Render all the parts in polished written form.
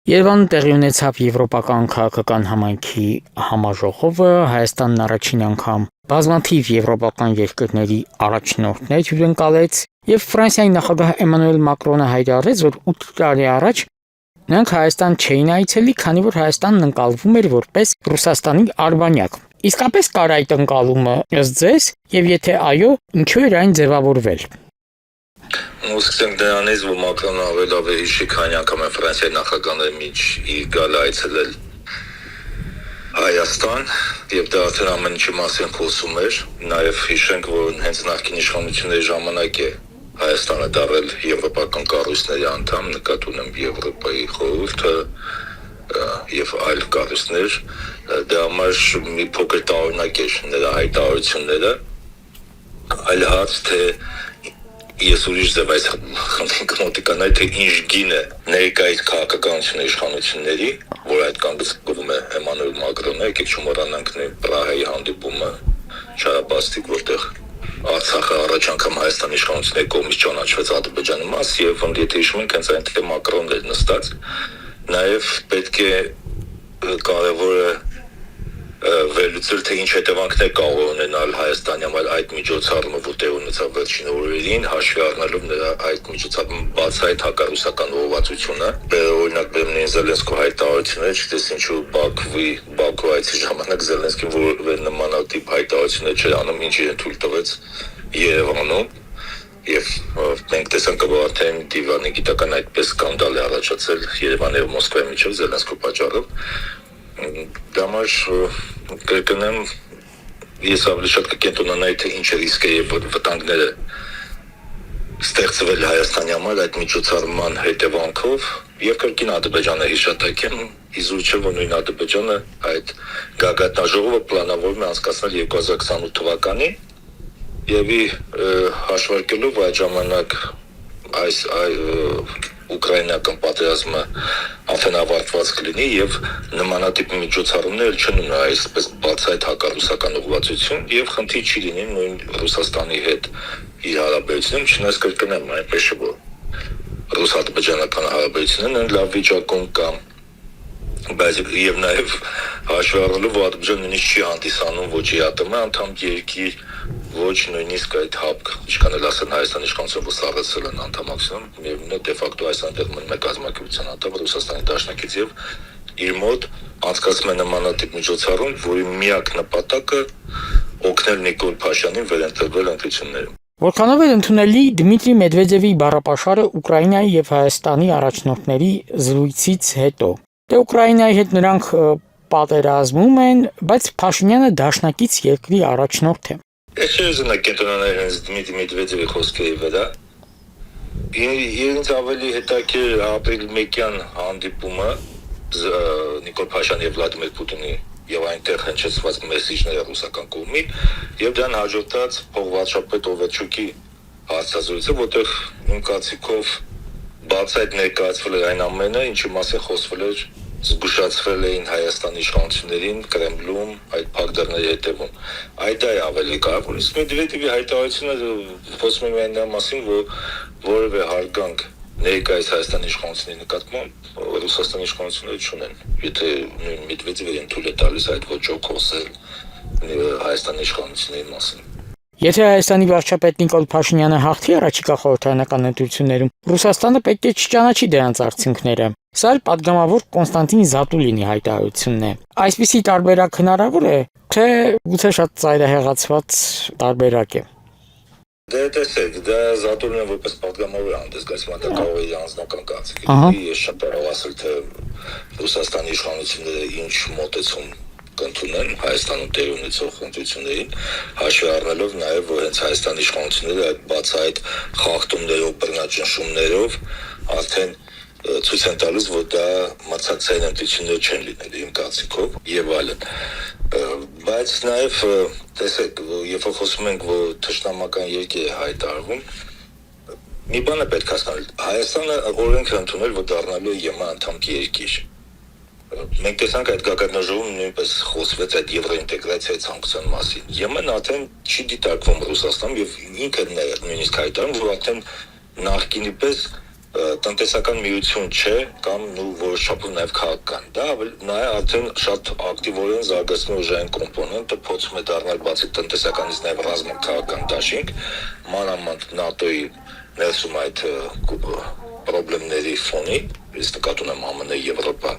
Երևանում տեղի ունեցավ Եվրոպական քաղաքական համայնքի համաժողովը, Հայաստանն առաջին անգամ բազմաթիվ եվրոպական երկրների առաջնորդներ հյուրընկալեց, եւ Ֆրանսիայի նախագահ Էմանուել Մակրոնը հայտարարեց, որ 8 տարի առաջ նրանք Հայաստան չէին այցելի, քանի որ Հայաստանն ընկալվում էր որպես Ռուսաստանի արբանյակ։ Իսկապես կար այդ ընկալումը ըստ ձեզ, եւ եթե այո, ինչու էր այն ձևավորվել։ Սկսենք դրանից, որ Մակրոնը ավելի հիշի, քանի անգամ է Ֆրանսիայի նախագահը միջ իր գալը այցելել Հայաստան, եւ դա արդեն ամեն ինչի մասին խոսում էր։ Նաեւ հիշենք, որ հենց նախկին իշխանությունների ժամանակ է Հայաստանը դարձել եվրոպական կառույցների անդամ, նկատի ունեմ Եվրոպայի խորհուրդը եւ այլ կառույցներ։ Դա համար մի փոքր տարօրինակ էր նրա հայտարարությունները, այլ հարց թե ես ուրիշ ձև այս խնդրի մոտիկանալ, թե ինչ գին է ներկայիս քաղաքականությունների իշխանությունների, որ այդ կանգնեցվում է Էմանուել Մակրոնը, եկեք չմոռանանք Պրահայի հանդիպումը Չարաբաստիկ, որտեղ Արցախը առաջ անգամ Հայաստանի իշխանությունների կողմից ճանաչվեց Ադրբեջանի մաս, եւ եթե հիշում եք, հենց այնտեղ Մակրոնն էր նստած։ Նաեւ պետք է կարևորը վերլուծել, թե ինչ հետևանքներ կարող է ունենալ Հայաստանի համար այդ միջոցառումը, որտեղ ունեցավ վերջին օրերին, հաշվի առնելով նրա այդ միջոցառումը բացահայտ հակառուսական ուղղվածությունը։ Օրինակ բերում Զելենսկու հայտարարությունները, չգիտես ինչու Բաքու այցի ժամանակ Զելենսկին որևէ նմանատիպ հայտարարություններ չէր անում, ինչ իրեն թույլ տվեց Երևանում։ Եվ մենք տեսանք, որ արդեն դիվանի գիտական այդպես սկանդալ է առաջացել Երևանի եւ Մոսկվայի միջեւ Զելենսկու պատճառով։ Դամաշ կրկնեմ, ես ավելի շատ կկենտրոնանայի, թե ինչ ռիսկ է եւ վտանգները ստեղծվել Հայաստանի համար այդ միջոցառման հետևանքով, եւ կրկին Ադրբեջանը հիշատակեմ, իզուր չէ, որ նույն Ադրբեջանը այդ գագաթնաժողովը պլանավորում է անցկացնել 2028 թվականին եւ հաշվարկելով այդ ժամանակ այս ուկրաինական պատերազմը արդեն ավարտված կլինի եւ նմանատիպ միջոցառումներ չեն ունենա այսպես բացահայտ հակառուսական ուղղվածություն եւ խնդիր չի լինի նույն Ռուսաստանի հետ իր հարաբերությունում, չնայած կրկնեմ, այնպես չէ, որ ռուս-ադրբեջանական հարաբերությունները լավ վիճակում կան, բայց եւ նաեւ հաշվի առնելով, որ Ադրբեջանը նույնիսկ չի հանդիսանում ոչ ԵԱՏՄ անդամ երկիր, ոչ նույնիսկ այդ ՀԱՊԿ, ինչքան էլ ասեն Հայաստանի իշխանությունը, որ սառեցել են անդամակցություն, միևնույն է դե ֆակտո Հայաստանը դեռ մնում է կազմակերպության անդամ Ռուսաստանի դաշնակից եւ իր մոտ անցկացում է նմանատիպ միջոցառում, որի միակ նպատակը օգնել Նիկոլ Փաշինյանին վերընտրվել ընտրություններում։ Որքանով է ընդունելի Դմիտրի Մեդվեդևի բառապաշարը Ուկրաինայի եւ Հայաստանի առաջնորդների զրույցից հետո։ Դե Ուկրաինայի հետ նրանք պատերազմում են, բայց Փաշինյանը դաշնակից երկրի առաջնորդ է։ Ես ուզում եմ կենտրոնանալ հենց Դմիտրի Մեդվեդևի խոսքերի վրա։ Ինձ ավելի հետաքրքիր ապրիլի 1-յան հանդիպումը Նիկոլ Փաշինյանի եւ Վլադիմիր Պուտինի եւ այնտեղ հնչեցված մեսիջները ռուսական կողմից եւ դրան հաջորդած փոխվարչապետ Օվեչուկի հարցազրույցը, որտեղ իմ կարծիքով բացահայտ ներկայացվել էր այն ամենը, ինչի մասին խոսվել էր, զգուշացվել էին Հայաստանի իշխանություններին Կրեմլում այդ փակդարների հետևում։ Այդ է ավելի կարևոր։ Իսկ Մեդվեդևի հայտարարությունը խոսում է միայն նրա մասին, որ որևէ հարգանք ներկայիս Հայաստանի իշխանությունների նկատմամբ Ռուսաստանի իշխանությունները չունեն։ Եթե նույն Մեդվեդևը թույլ է տալիս այդ ոճով խոսել Հայաստանի իշխանությունների մասին։ Եթե Հայաստանի վարչապետ Նիկոլ Փաշինյանը հաղթի առաջիկա խորհրդարանական ընտրություններում, Ռուսաստանը պետք է չճանաչի դրանց արդյունքները։ Սա էլ պատգամավոր Կոնստանտին Զատուլինի հայտարարությունն է։ Այսպիսի տարբերակ հնարավոր է, թե գուցե շատ ծայրահեղացված տարբերակ է։ Դե տեսեք, դա Զատուլինը որպես պատգամավոր հանդես գալիս, դա կարող է իր անձնական կարծիք։ Ես շատ կարող ասել, թե Ռուսաստանի իշխանությունները ինչ մոտեցում կընդունեն Հայաստանում տեղի ունեցող ընտրություններին, հաշվի առնելով նաև, որ հենց Հայաստանի իշխանությունները այդ բացահայտ խախտումներով, բռնաճնշումներով արդեն ցույց են տալիս, որ դա մրցակցային ընտրություններ չեն լինել իմ կարծիքով եւ այլն։ Բայց նաև տեսեք, երբ խոսում ենք, որ թշնամական երկիր է հայտարարվում, մի բան է պետք հասկանալ։ Հայաստանը օրենք է ընդունել, որ դառնալու է ԵՄ անդամ երկիր։ Մենք տեսանք այդ գագաթնաժողովում նույնպես խոսվեց այդ եվրոինտեգրացիայի ցանկության մասին։ ԵՄ-ն արդեն չի դիտարկվում Ռուսաստանում եւ ինքը նույնիսկ հայտարարում, որ արդեն նախկինի պես տնտեսական միություն չէ կամ որոշ չափով նաև քաղաքական։ Դա նա է արդեն շատ ակտիվորեն զարգացնում ուժային կոմպոնենտը, փորձում է դառնալ բացի տնտեսականից նաև ռազմաքաղաքական դաշինք, մանավանդ ՆԱՏՕ-ի ներսում այդ պրոբլեմների ֆոնին, ես նկատում եմ ԱՄՆ, Եվրոպա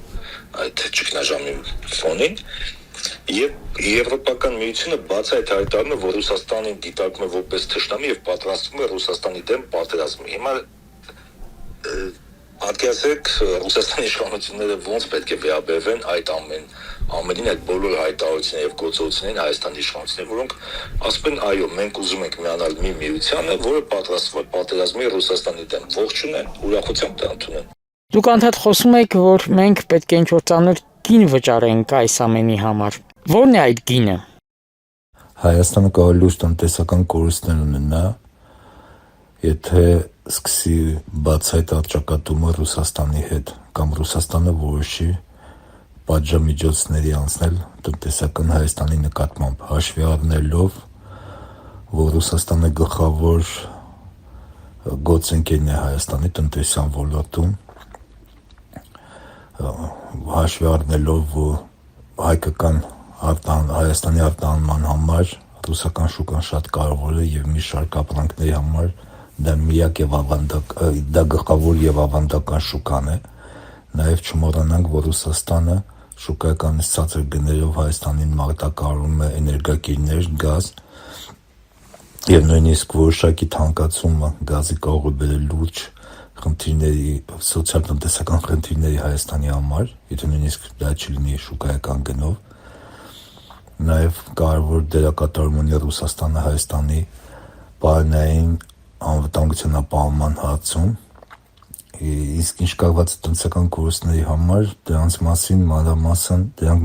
այդ ճգնաժամի ֆոնին, եւ Եվրոպական միությունը բացահայտ հայտարարում է, որ Ռուսաստանին դիտարկում է որպես թշնամի եւ պատրաստվում է Ռուսաստանի դեմ պատերազմի։ Հիմա Ատկացեք Ռուսաստանի իշխանությունները ոնց պետք է վերաբերվեն այդ ամենին, այդ բոլոր հայտարարությունները եւ գործողություններին Հայաստանի իշխանությունները, որոնք ասում են, այո, մենք ուզում ենք միանալ մի միությանը, որը պատրաստվում է պատերազմի Ռուսաստանի դեմ։ Ողջունեն, ուրախությամբ դա ընդունեն։ Դուք անդադ խոսում եք, որ մենք պետք է ինչ-որ ծանր գին վճարենք այս ամենի համար։ Ո՞րն է այդ գինը։ Հայաստանը կարող լուրջ տնտեսական կորուստներ ունենա, եթե սկսի բացահայտ առճակատումը Ռուսաստանի հետ, կամ Ռուսաստանը որոշի պատժամիջոցների անցնել տնտեսական Հայաստանի նկատմամբ, հաշվի առնելով, որ Ռուսաստանը գլխավոր գործընկերն է Հայաստանի տնտեսական ոլորտում, հաշվի առնելով, որ հայկական Հայաստանի արտահանման համար ռուսական շուկան շատ կարևոր է եւ մի շարք ապրանքների համար դա գլխավոր եւ ավանդական շուկան է։ Նաեւ չմոռանանք, որ Ռուսաստանը շուկայականից ցածր գներով Հայաստանին մարտակարում է էներգակիրներ, գազ եւ նույնիսկ որոշակի թանկացումը գազի կարող է բերել լուրջ խնդիրների, սոցիալ-տնտեսական խնդիրների Հայաստանի համար, եթե նույնիսկ դա չլինի շուկայական գնով։ Նաև կարևոր դերակատարում ունի Ռուսաստանը Հայաստանի պարենային անվտանգության ապահովման հարցում, իսկ ինչ կապված տնտեսական կորուստների համար դրանք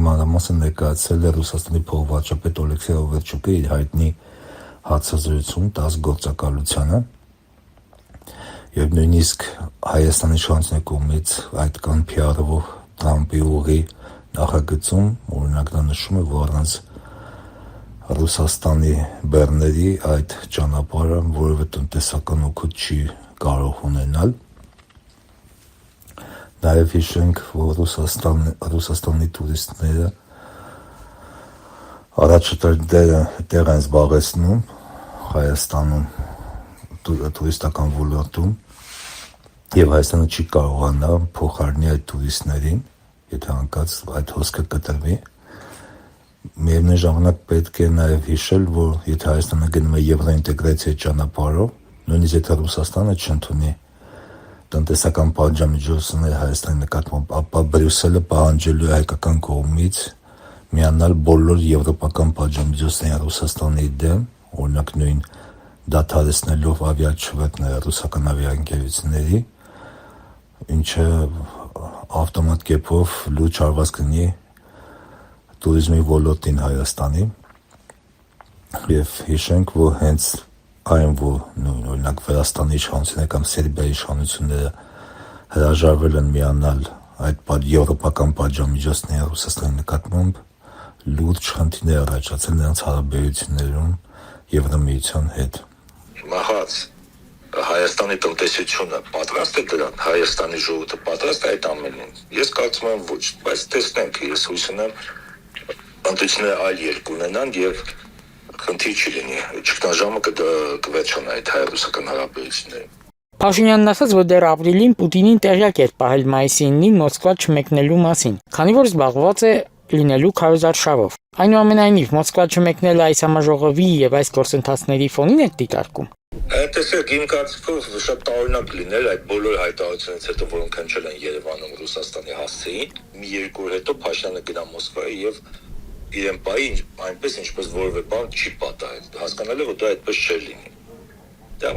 մանրամասն ներկայացրել է Ռուսաստանի փոխվարչապետ Օլեքսեյ Օվերչուկը իր հայտնի հարցազրույցում 10 գործակալությանը, եւ նույնիսկ Հայաստանի իշխանությունների կողմից այդ կան PR-ով Տրամպի ուղի նախագծում, օրինակ նա նշում է, որ առանց Ռուսաստանի բեռների այդ ճանապարհը որևէ տնտեսական օգուտ չի կարող ունենալ։ Նաև հիշենք, որ Ռուսաստանի տուրիստները առաջատար տեղ են զբաղեցնում Հայաստանում տուրիստական ոլորտում եւ Հայաստանը չի կարողանա փոխարինի այդ տուրիստներին, եթե անկած այդ հոսքը կտրվի։ Միևնույն ժամանակ պետք է նաև հիշել, որ եթե Հայաստանը գնում է եվրոինտեգրացիայի ճանապարհով, նույնիսկ եթե Ռուսաստանը չընդունի տնտեսական պատժամիջոցներ Հայաստանի նկատմամբ, ապա Բրյուսելը պահանջելու է հայկական կողմից միանալ բոլոր եվրոպական պատժամիջոցներին Ռուսաստանի դեմ, օրինակ նույն դադարեցնելով ավիաչվերթները ռուսական ավիաընկերությունների, ինչը ավտոմատ կերպով լուրջ հարված կլինի տուրիզմի ոլորտին Հայաստանի եւ հիշենք, որ հենց այն, որ օրինակ Վրաստանի իշխանությունները կամ Սերբիայի իշխանությունները հրաժարվել են միանալ այդ եվրոպական պատժամիջոցներին Ռուսաստանի նկատմամբ, լուրջ խնդիրներ առաջացել նրանց հարաբերություններում Եվրամիության հետ։ Մահաց Հայաստանի տնտեսությունը պատրաստ է դրան, Հայաստանի ժողովուրդը պատրաստ է այդ ամենին։ Ես կարծում եմ ոչ, բայց տեսնենք, ես հույս ունեմ ընտրությունները այլ երկ ունենան եւ խնդիր չլինի, ճգնաժամը կվերջանա այդ հայ-ռուսական հարաբերություններին։ Փաշինյանն ասաց, որ դեռ ապրիլին Պուտինին տեղյակ էր պահել մայիսի 9-ին Մոսկվա չմեկնելու մասին, քանի որ զբաղված է լինելու քարոզարշավով։ Այնուամենայնիվ, Մոսկվա չմեկնելը այս համաժողովի եւ այս գործընթացների ֆոնին է դիտարկում։ Տեսեք, իմ կարծիքով շատ տարօրինակ լինել այդ բոլոր հայտարարություններից հետո, որոնք հնչել են Երևանում Ռուսաստանի հասցեին, մի երկու օր հետո Փաշինյանը գնա Մոսկվա եւ իրեն պայի այնպես ինչպես որևէ բան չի պատահել։ Հասկանալի է, որ դա այդպես չէր լինի։ Դա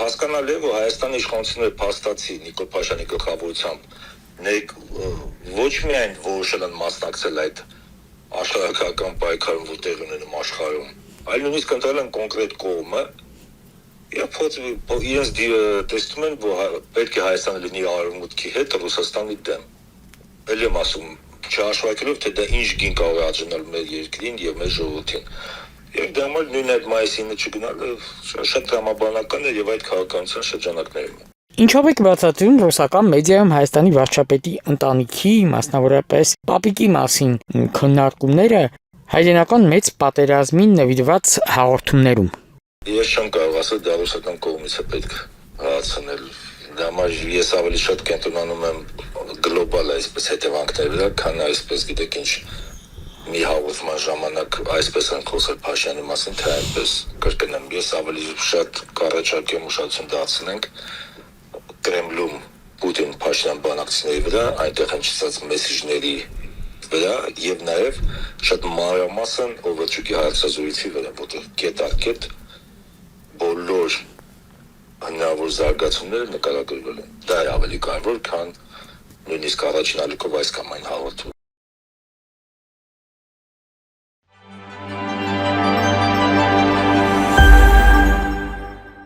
հասկանալի է, որ Հայաստանի իշխանությունները փաստացի Նիկոլ Փաշինյանի գլխավորությամբ ոչ միայն որոշել են մասնակցել այդ աշխարհական պայքարում, որ տեղի ունենում աշխարհում, այլ նույնիսկ ընտրել են կոնկրետ կողմը եւ իրենց տեսնում են, որ պետք է Հայաստանը լինի արևմուտքի հետ Ռուսաստանի դեմ։ Էլ եմ ասում, չհաշվարկելով, թե դա ինչ գին կարող է արժանալ մեր երկրին եւ մեր ժողովրդին։ Եվ դա նույն այդ մայիսի 9-ը չգնալը շատ դրամաբանական է եւ այդ քաղաքականության շրջանակներում։ Ինչով եք բացատրում ռուսական մեդիայում Հայաստանի վարչապետի ընտանիքի, մասնավորապես պապիկի մասին քննարկումները հայրենական մեծ պատերազմին նվիրված հաղորդումներում։ Ես չեմ կարող ասել դա ռուսական կողմից է պետք հարցնել։ Դա համար ես ավելի շատ կենտրոնանում եմ գլոբալ այսպես հետևանքների վրա, քան այսպես գիտեք ինչ մի հաղորդման ժամանակ այսպես են խոսել Փաշյանի մասին, թե այնպես կրկնեմ։ Ես ավելի շատ կառաջարկեմ ուշադրություն դարձնենք Կրեմլում Պուտին-Փաշինյան բանակցությունների վրա, այնտեղ հնչեցած մեսիջների վրա եւ նաեւ շատ մանրամասն Օվերչուկի հարցազրույցի վրա, որտեղ կետ առ կետ բոլոր հնարավոր զարգացումները նկարագրվել են։ Դա է ավելի կարևոր, քան նույնիսկ առաջին ալիքով այս կամ այն հաղորդում։